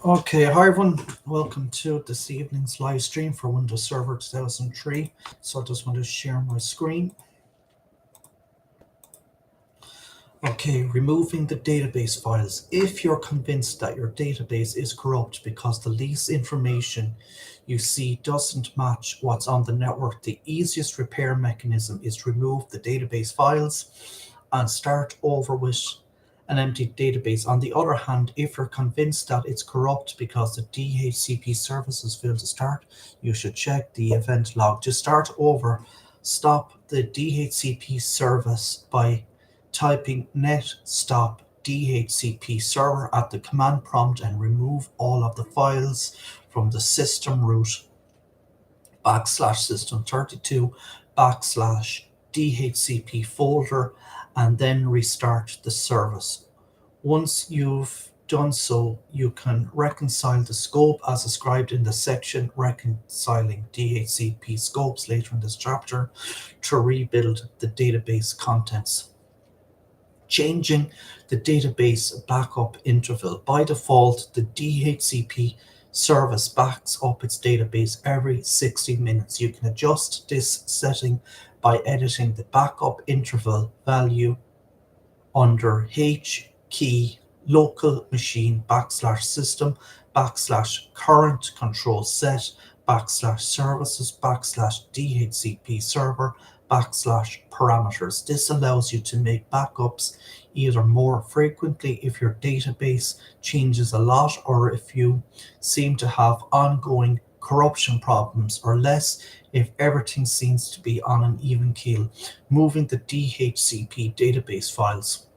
Okay, hi everyone. Welcome to this evening's live stream for Windows Server 2003. So I just want to share my screen. Okay, removing the database files. If you're convinced that your database is corrupt because the least information you see doesn't match what's on the network, the easiest repair mechanism is remove the database files and start over with an empty database. On the other hand, if you're convinced that it's corrupt because the DHCP services failed to start, you should check the event log. To start over, stop the DHCP service by typing net stop DHCP server at the command prompt and remove all of the files from the system root /system32 /DHCP folder and then restart the service. Once you've done so, you can reconcile the scope as described in the section Reconciling DHCP Scopes later in this chapter to rebuild the database contents. Changing the database backup interval. By default, the DHCP service backs up its database every 60 minutes. You can adjust this setting by editing the backup interval value under H key local machine /system /current control set /services /DHCP server /parameters. This allows you to make backups either more frequently if your database changes a lot or if you seem to have ongoing corruption problems, or less if everything seems to be on an even keel. Moving the DHCP database files.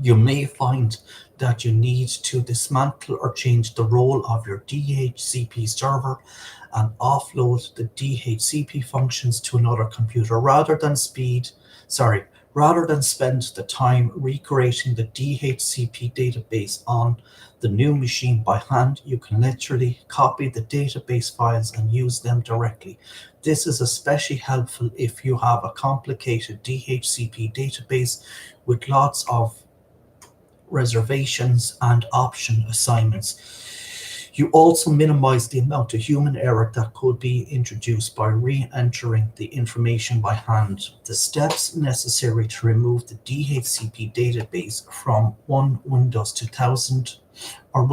You may find that you need to dismantle or change the role of your DHCP server and offload the DHCP functions to another computer rather than spend the time recreating the DHCP database on the new machine by hand. You can literally copy the database files and use them directly. This is especially helpful if you have a complicated DHCP database with lots of reservations and option assignments. You also minimize the amount of human error that could be introduced by re-entering the information by hand. The steps necessary to remove the DHCP database from one Windows 2000 or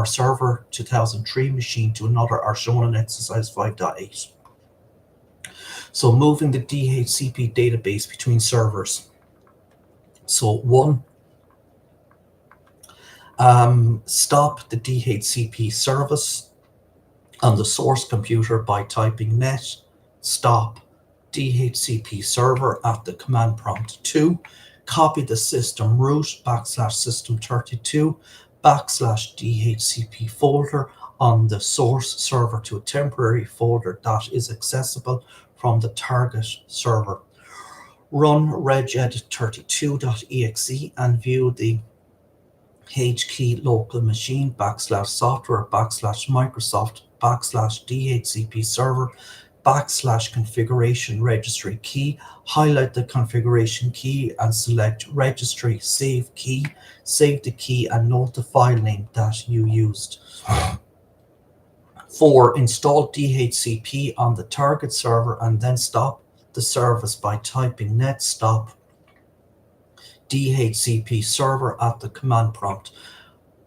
Server 2003 machine to another are shown in exercise 5.8. So moving the DHCP database between servers. So 1. Stop the DHCP service on the source computer by typing net stop DHCP server at the command prompt. 2. Copy the system root /system32 /DHCP folder on the source server to a temporary folder that is accessible from the target server. Run regedit32.exe and view the H key local machine /software /Microsoft /DHCP server /configuration registry key. Highlight the configuration key and select registry save key. Save the key and note the file name that you used. 4. Install DHCP on the target server and then stop the service by typing net stop DHCP server at the command prompt.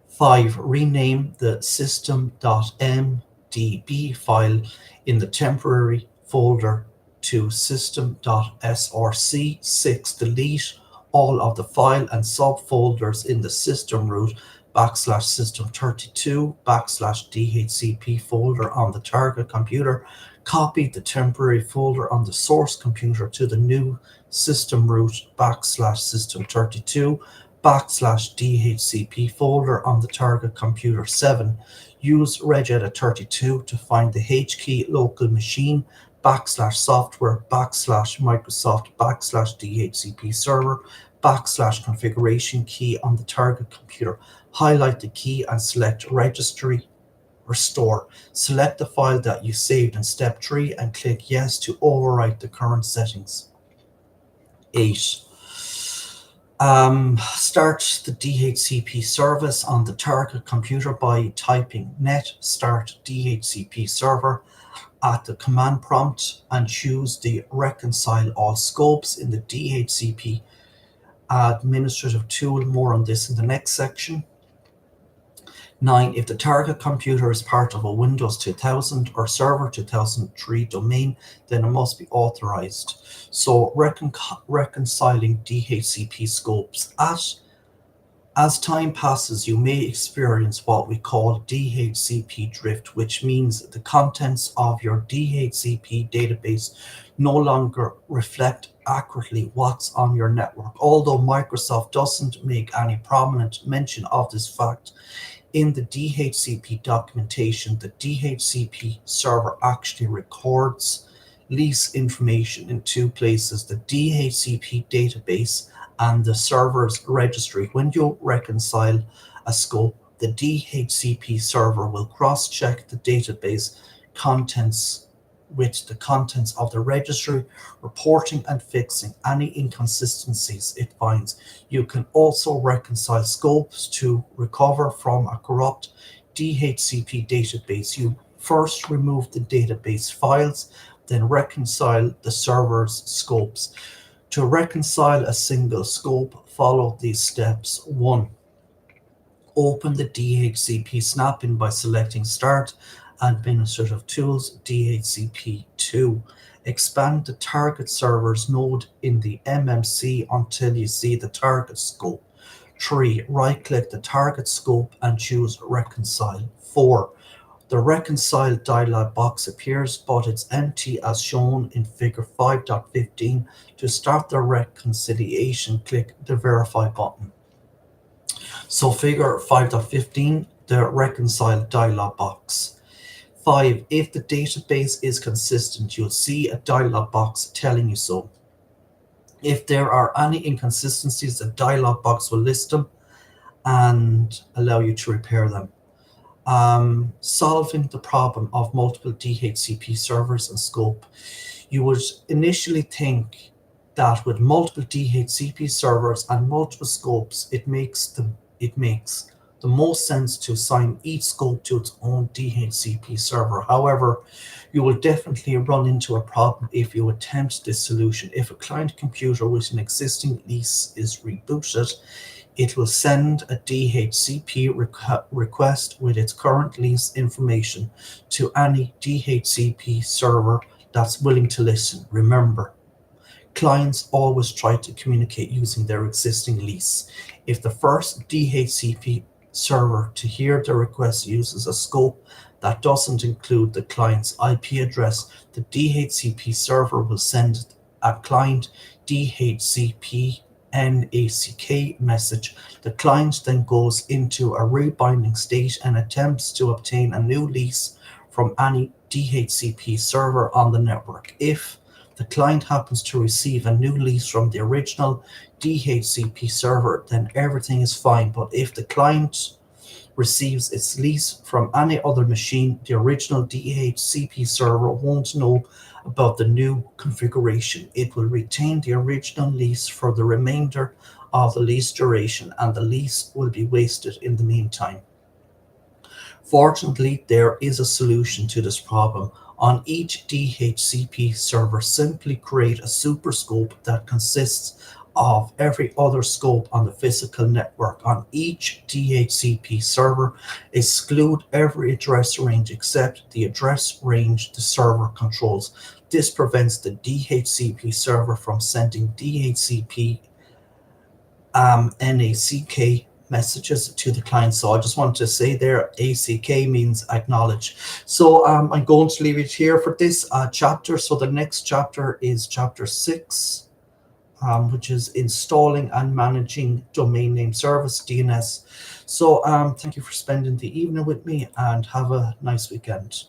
5. Rename the system.mdb file in the temporary folder to system.src. 6. Delete all of the file and subfolders in the system root /system32 /DHCP folder on the target computer. Copy the temporary folder on the source computer to the new system root /system32 /DHCP folder on the target computer. 7. Use regedit32 to find the H key local machine /software /Microsoft /DHCP server /configuration key on the target computer. Highlight the key and select registry restore. Select the file that you saved in step 3 and click yes to overwrite the current settings. 8. Start the DHCP service on the target computer by typing net start DHCP server at the command prompt and choose the reconcile all scopes in the DHCP administrative tool. More on this in the next section. 9. If the target computer is part of a Windows 2000 or Server 2003 domain, then it must be authorized. So reconciling DHCP scopes. As time passes, you may experience what we call DHCP drift, which means the contents of your DHCP database no longer reflect accurately what's on your network. Although Microsoft doesn't make any prominent mention of this fact, in the DHCP documentation, the DHCP server actually records lease information in two places, the DHCP database and the server's registry. When you reconcile a scope, the DHCP server will cross-check the database contents with the contents of the registry, reporting and fixing any inconsistencies it finds. You can also reconcile scopes to recover from a corrupt DHCP database. You first remove the database files, then reconcile the server's scopes. To reconcile a single scope, follow these steps. 1. Open the DHCP snap-in by selecting Start, Administrative Tools, DHCP. 2. Expand the target server's node in the MMC until you see the target scope. 3. Right-click the target scope and choose Reconcile. 4. The Reconcile dialog box appears, but it's empty as shown in Figure 5.15. To start the reconciliation, click the Verify button. So Figure 5.15, the Reconcile dialog box. 5. If the database is consistent, you'll see a dialog box telling you so. If there are any inconsistencies, the dialog box will list them and allow you to repair them. Solving the problem of multiple DHCP servers and scope. You would initially think that with multiple DHCP servers and multiple scopes, it makes the most sense to assign each scope to its own DHCP server. However, you will definitely run into a problem if you attempt this solution. If a client computer with an existing lease is rebooted, it will send a DHCP request with its current lease information to any DHCP server that's willing to listen. Remember, clients always try to communicate using their existing lease. If the first DHCP server to hear the request uses a scope that doesn't include the client's IP address, the DHCP server will send a client DHCP NACK message. The client then goes into a rebinding state and attempts to obtain a new lease from any DHCP server on the network. If the client happens to receive a new lease from the original DHCP server, then everything is fine. But if the client receives its lease from any other machine, the original DHCP server won't know about the new configuration. It will retain the original lease for the remainder of the lease duration, and the lease will be wasted in the meantime. Fortunately, there is a solution to this problem. On each DHCP server, simply create a superscope that consists of every other scope on the physical network. On each DHCP server, exclude every address range except the address range the server controls. This prevents the DHCP server from sending DHCP NACK messages to the client. So I just want to say there, ACK means acknowledge. So I'm going to leave it here for this chapter. So the next chapter is chapter 6, which is installing and managing domain name service, DNS. So thank you for spending the evening with me, and have a nice weekend.